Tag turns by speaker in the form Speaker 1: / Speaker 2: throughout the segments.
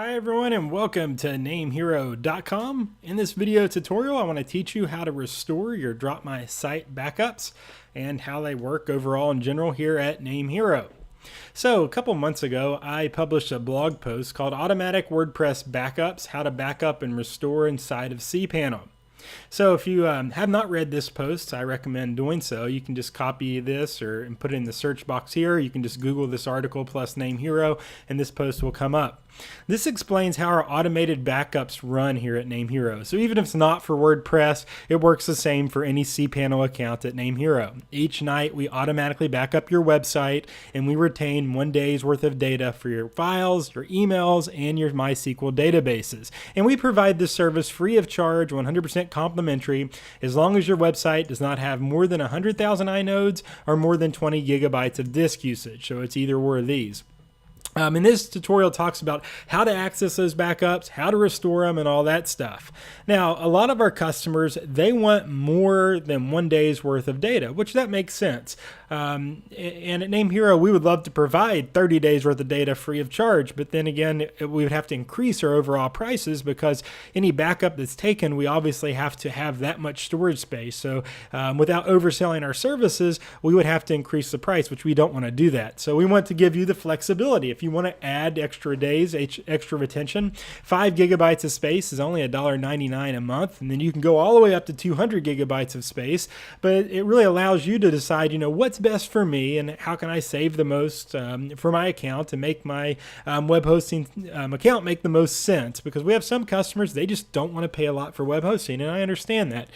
Speaker 1: Hi everyone and welcome to NameHero.com. In this video tutorial I want to teach you how to restore your DropMySite backups and how they work overall in general here at NameHero. So a couple months ago I published a blog post called Automatic WordPress Backups, How to Backup and Restore Inside of Cpanel. So if you have not read this post, I recommend doing so. You can just copy this and put it in the search box here. You can just Google this article plus NameHero and this post will come up. This explains how our automated backups run here at NameHero. So even if it's not for WordPress, it works the same for any cPanel account at NameHero. Each night we automatically back up your website and we retain 1 day's worth of data for your files, your emails, and your MySQL databases. And we provide this service free of charge, 100% complimentary, as long as your website does not have more than 100,000 inodes or more than 20 gigabytes of disk usage. So it's either or of these. And this tutorial talks about how to access those backups, how to restore them, and all that stuff. Now, a lot of our customers, they want more than 1 day's worth of data, which that makes sense. And at NameHero, we would love to provide 30 days worth of data free of charge, but then again, we would have to increase our overall prices because any backup that's taken, we obviously have to have that much storage space. So without overselling our services, we would have to increase the price, which we don't want to do that. So we want to give you the flexibility. If you want to add extra days, extra retention, 5 gigabytes of space is only $1.99 a month, and then you can go all the way up to 200 gigabytes of space, but it really allows you to decide, what's best for me and how can I save the most for my account to make my web hosting account make the most sense, because we have some customers, they just don't want to pay a lot for web hosting, and I understand that.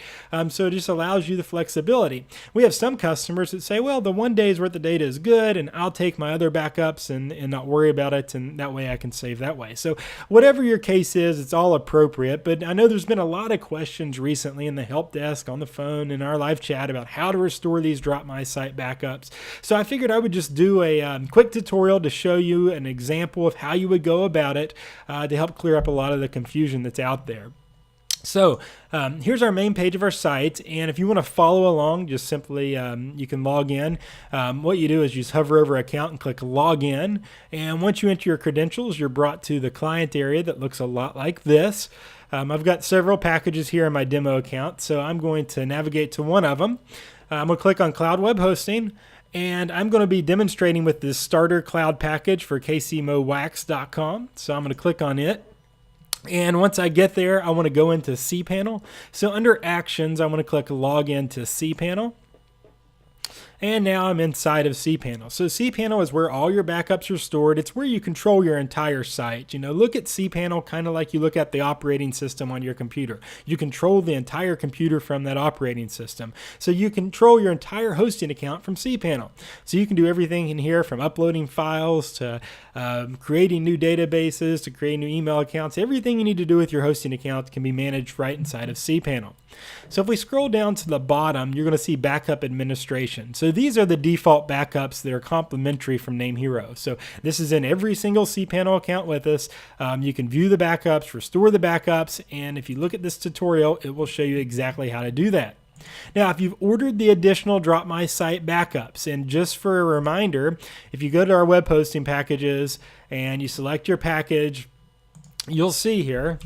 Speaker 1: So it just allows you the flexibility. We have some customers that say, well, the 1 day's worth of data is good and I'll take my other backups and not worry about it, and that way I can save that way. So whatever your case is, it's all appropriate, but I know there's been a lot of questions recently in the help desk, on the phone, in our live chat about how to restore these DropMySite backups. So I figured I would just do a quick tutorial to show you an example of how you would go about it to help clear up a lot of the confusion that's out there. So here's our main page of our site, and if you want to follow along, just simply you can log in. What you do is you just hover over account and click log in, and once you enter your credentials, you're brought to the client area that looks a lot like this. I've got several packages here in my demo account, so I'm going to navigate to one of them. I'm going to click on Cloud Web Hosting, and I'm going to be demonstrating with this starter cloud package for kcmowax.com, so I'm going to click on it. And once I get there, I want to go into Cpanel. So under Actions, I want to click Log into Cpanel. And now I'm inside of Cpanel. So Cpanel is where all your backups are stored. It's where you control your entire site. Look at Cpanel kind of like you look at the operating system on your computer. You control the entire computer from that operating system. So you control your entire hosting account from Cpanel. So you can do everything in here from uploading files to creating new databases to creating new email accounts. Everything you need to do with your hosting account can be managed right inside of Cpanel. So if we scroll down to the bottom, you're going to see backup administration. So these are the default backups that are complimentary from NameHero. So this is in every single Cpanel account with us. You can view the backups, restore the backups, and if you look at this tutorial, it will show you exactly how to do that. Now, if you've ordered the additional DropMySite backups, and just for a reminder, if you go to our web hosting packages and you select your package, you'll see here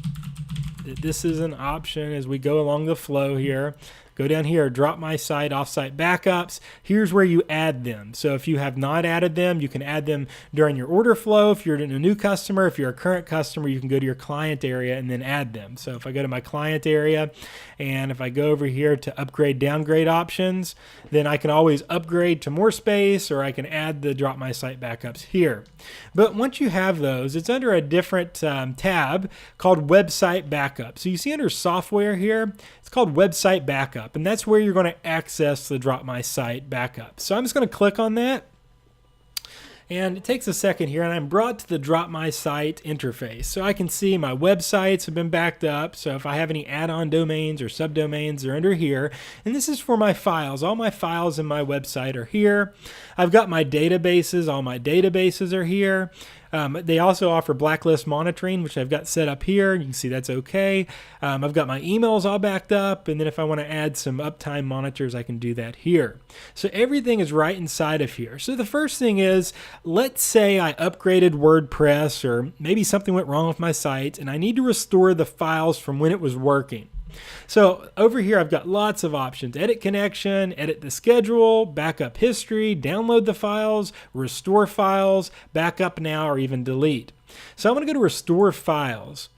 Speaker 1: that this is an option as we go along the flow here. Go down here, DropMySite Offsite Backups. Here's where you add them. So if you have not added them, you can add them during your order flow. If you're a new customer, if you're a current customer, you can go to your client area and then add them. So if I go to my client area and if I go over here to upgrade, downgrade options, then I can always upgrade to more space, or I can add the DropMySite backups here. But once you have those, it's under a different tab called Website Backup. So you see under Software here, it's called Website Backup, and that's where you're going to access the DropMySite backup. So I'm just going to click on that, and it takes a second here, and I'm brought to the DropMySite interface. So I can see my websites have been backed up. So if I have any add-on domains or subdomains, they're under here. And this is for my files. All my files in my website are here. I've got my databases. All my databases are here. They also offer blacklist monitoring, which I've got set up here. You can see that's okay. I've got my emails all backed up, and then if I want to add some uptime monitors, I can do that here. So everything is right inside of here. So the first thing is, let's say I upgraded WordPress, or maybe something went wrong with my site, and I need to restore the files from when it was working. So over here, I've got lots of options: edit connection, edit the schedule, backup history, download the files, restore files, backup now, or even delete. So I'm going to go to restore files.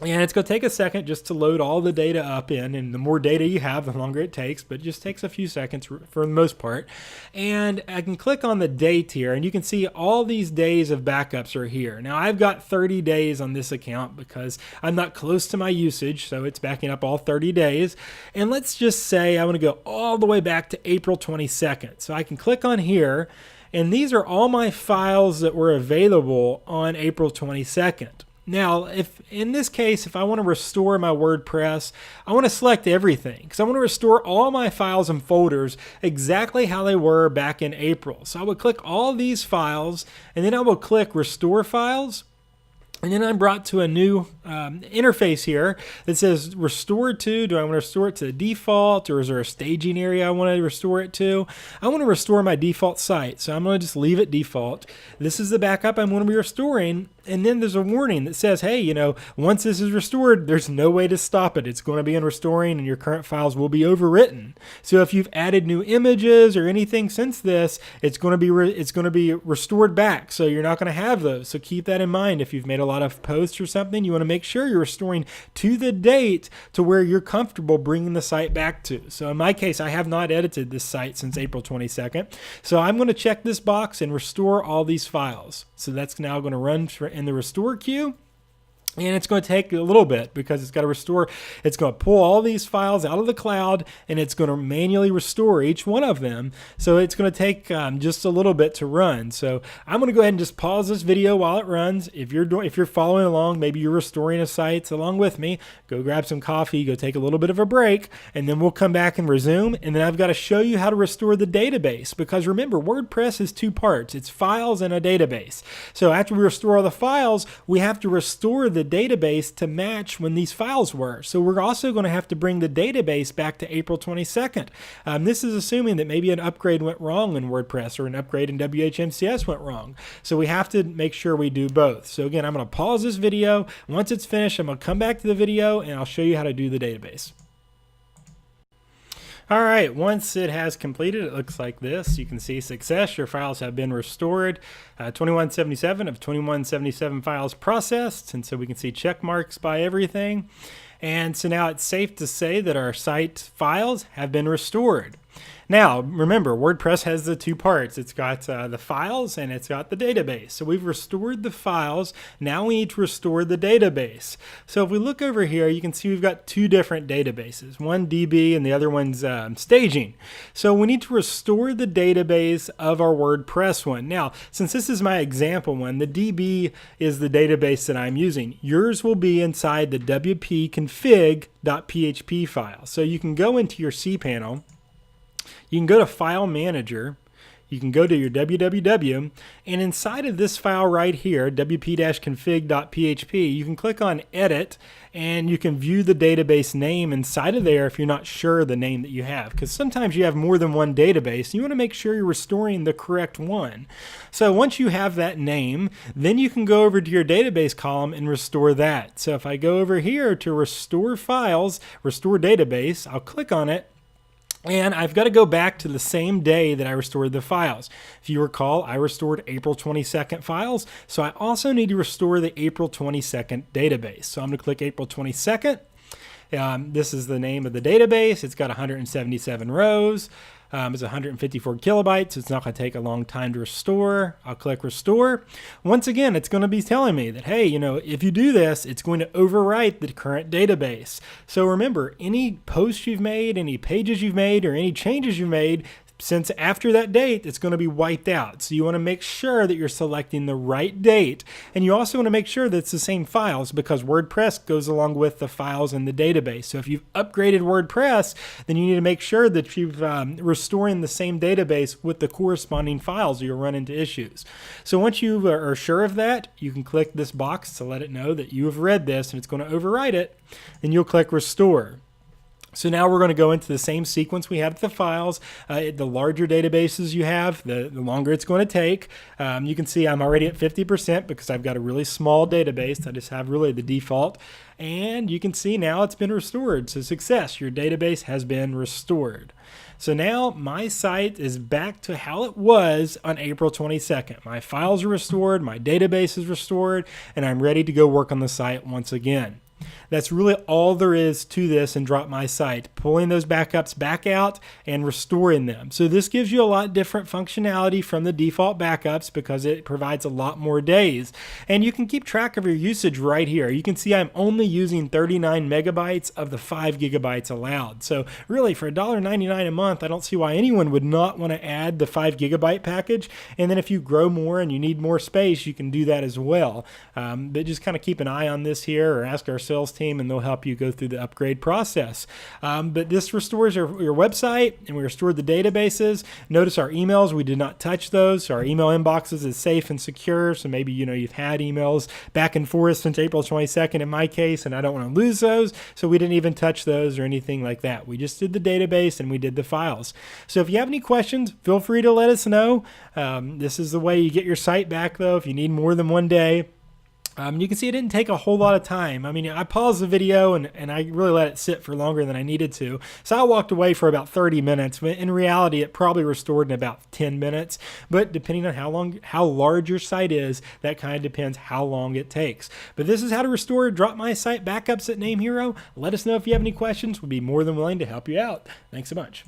Speaker 1: And it's going to take a second just to load all the data up in, and the more data you have, the longer it takes, but it just takes a few seconds for the most part. And I can click on the date here, and you can see all these days of backups are here. Now, I've got 30 days on this account because I'm not close to my usage, so it's backing up all 30 days. And let's just say I want to go all the way back to April 22nd. So I can click on here, and these are all my files that were available on April 22nd. Now, if in this case, if I want to restore my WordPress, I want to select everything because I want to restore all my files and folders exactly how they were back in April. So I would click all these files, and then I will click Restore Files. And then I'm brought to a new interface here that says restore to. Do I want to restore it to the default, or is there a staging area I want to restore it to? I want to restore my default site, so I'm going to just leave it default. This is the backup I'm going to be restoring. And then there's a warning that says, hey, once this is restored, there's no way to stop it. It's going to be in restoring, and your current files will be overwritten. So if you've added new images or anything since this, it's going to be restored back. So you're not going to have those. So keep that in mind. If you've made a lot of posts or something, you want to make sure you're restoring to the date to where you're comfortable bringing the site back to. So in my case, I have not edited this site since April 22nd. So I'm going to check this box and restore all these files. So that's now going to run in the restore queue. And it's going to take a little bit because it's got to restore. It's going to pull all these files out of the cloud, and it's going to manually restore each one of them. So it's going to take just a little bit to run. So I'm going to go ahead and just pause this video while it runs. If you're following along, maybe you're restoring a site along with me, go grab some coffee, go take a little bit of a break, and then we'll come back and resume. And then I've got to show you how to restore the database, because remember, WordPress is two parts. It's files and a database. So after we restore all the files, we have to restore the database to match when these files were. So we're also going to have to bring the database back to April 22nd. This is assuming that maybe an upgrade went wrong in WordPress, or an upgrade in WHMCS went wrong. So we have to make sure we do both. So again, I'm going to pause this video. Once it's finished, I'm going to come back to the video and I'll show you how to do the database. All right, once it has completed, it looks like this. You can see success. Your files have been restored. 2177 of 2177 files processed. And so we can see check marks by everything. And so now it's safe to say that our site files have been restored. Now, remember, WordPress has the two parts. It's got the files and it's got the database. So we've restored the files. Now we need to restore the database. So if we look over here, you can see we've got two different databases, one DB and the other one's staging. So we need to restore the database of our WordPress one. Now, since this is my example one, the DB is the database that I'm using. Yours will be inside the wp-config.php file. So you can go into your cPanel. You can go to File Manager, you can go to your www, and inside of this file right here, wp-config.php, you can click on Edit, and you can view the database name inside of there if you're not sure the name that you have, because sometimes you have more than one database, and you want to make sure you're restoring the correct one. So once you have that name, then you can go over to your database column and restore that. So if I go over here to Restore Files, Restore Database, I'll click on it, and I've got to go back to the same day that I restored the files. If you recall, I restored April 22nd files, so I also need to restore the April 22nd database. So I'm going to click April 22nd. This is the name of the database. It's got 177 rows. It's 154 kilobytes. So it's not going to take a long time to restore. I'll click Restore. Once again, it's going to be telling me that, hey, if you do this, it's going to overwrite the current database. So remember, any posts you've made, any pages you've made, or any changes you've made, since after that date, it's going to be wiped out. So you want to make sure that you're selecting the right date. And you also want to make sure that it's the same files, because WordPress goes along with the files in the database. So if you've upgraded WordPress, then you need to make sure that you've restoring the same database with the corresponding files, or you'll run into issues. So once you are sure of that, you can click this box to let it know that you have read this and it's going to overwrite it. Then you'll click Restore. So now we're going to go into the same sequence we had with the files. The larger databases you have, the longer it's going to take. You can see I'm already at 50% because I've got a really small database. I just have really the default. And you can see now it's been restored. So success, your database has been restored. So now my site is back to how it was on April 22nd. My files are restored, my database is restored, and I'm ready to go work on the site once again. That's really all there is to this in DropMySite, pulling those backups back out and restoring them. So this gives you a lot different functionality from the default backups because it provides a lot more days. And you can keep track of your usage right here. You can see I'm only using 39 megabytes of the 5 gigabytes allowed. So really for $1.99 a month, I don't see why anyone would not want to add the 5 gigabyte package. And then if you grow more and you need more space, you can do that as well. But just kind of keep an eye on this here, or ask our sales team and they'll help you go through the upgrade process. But this restores your website, and we restored the databases. Notice our emails, we did not touch those. So our email inboxes is safe and secure. So maybe you've had emails back and forth since April 22nd in my case, and I don't want to lose those. So we didn't even touch those or anything like that. We just did the database and we did the files. So if you have any questions, feel free to let us know. This is the way you get your site back though, if you need more than one day. You can see it didn't take a whole lot of time. I mean, I paused the video and I really let it sit for longer than I needed to. So I walked away for about 30 minutes. But in reality, it probably restored in about 10 minutes. But depending on how large your site is, that kind of depends how long it takes. But this is how to restore DropMySite backups at NameHero. Let us know if you have any questions. We'll be more than willing to help you out. Thanks so much.